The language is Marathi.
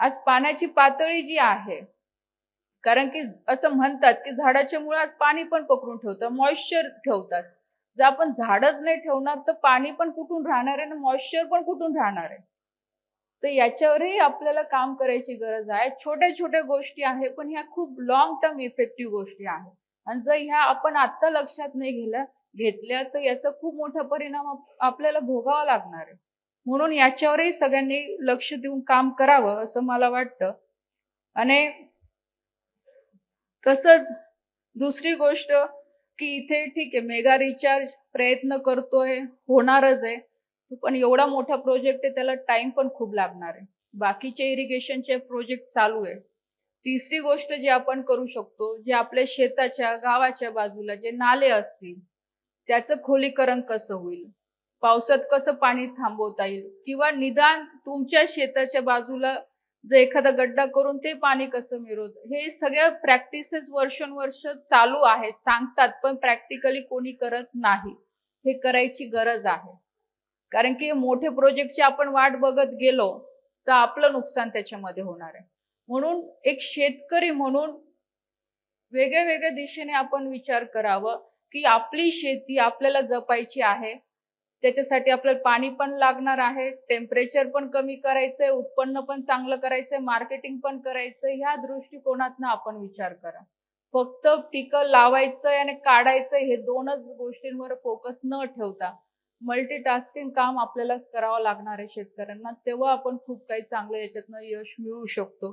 आज पाण्याची पातळी जी आहे, कारण की असं म्हणतात की झाडाच्या मुळात पाणी पण पकडून ठेवतात, मॉइश्चर ठेवतात. जर आपण झाडच नाही ठेवणार तर पाणी पण कुठून राहणार आहे आणि मॉइश्चर पण कुठून राहणार आहे. तर याच्यावरही आपल्याला काम करायची गरज आहे. छोट्या-छोट्या गोष्टी आहेत, पण ह्या खूप लाँग टर्म इफेक्टिव्ह गोष्टी आहेत. आणि जर ह्या आपण आत्ता लक्षात नाही घेतल्या, तर याचा खूप मोठा परिणाम आपल्याला भोगावा लागणार आहे. म्हणून याच्यावरही सगळ्यांनी लक्ष देऊन काम करावं, असं मला वाटतं. आणि तसंच दुसरी गोष्ट, की इथे ठीक आहे मेगा रिचार्ज प्रयत्न करतोय, होणारच आहे. पण एवढा मोठा प्रोजेक्ट आहे त्याला टाईम पण खूप लागणार आहे. बाकीचे इरिगेशनचे प्रोजेक्ट चालू आहे. तिसरी गोष्ट जी आपण करू शकतो, जे आपल्या शेताच्या, गावाच्या बाजूला जे नाले असतील, त्याचं खोलीकरण कसं होईल? पावसात कसं पाणी थांबवता येईल? किंवा निदान तुमच्या शेताच्या बाजूला जर एखादा गड्डा करून ते पाणी कसं हे सगळ्या प्रॅक्टिसेस वर्षानुवर्ष चालू आहेत, सांगतात, पण प्रॅक्टिकली कोणी करत नाही. हे करायची गरज आहे. कारण की मोठे प्रोजेक्टची आपण वाट बघत गेलो, तर आपलं नुकसान त्याच्यामध्ये होणार आहे. म्हणून एक शेतकरी म्हणून वेगळ्या-वेगळ्या दिशेने आपण विचार करावं, की आपली शेती आपल्याला जपायची आहे. त्याच्यासाठी आपल्याला पाणी पण लागणार आहे, टेम्परेचर पण कमी करायचंय, उत्पन्न पण चांगलं करायचंय, मार्केटिंग पण करायचंय. ह्या दृष्टिकोनातनं आपण विचार करा. फक्त पिकं लावायचंय आणि काढायचंय हे 2च गोष्टींवर फोकस न ठेवता मल्टीटास्किंग काम आपल्याला करावं लागणार आहे शेतकऱ्यांना. तेव्हा आपण खूप काही चांगलं याच्यातनं यश मिळवू शकतो.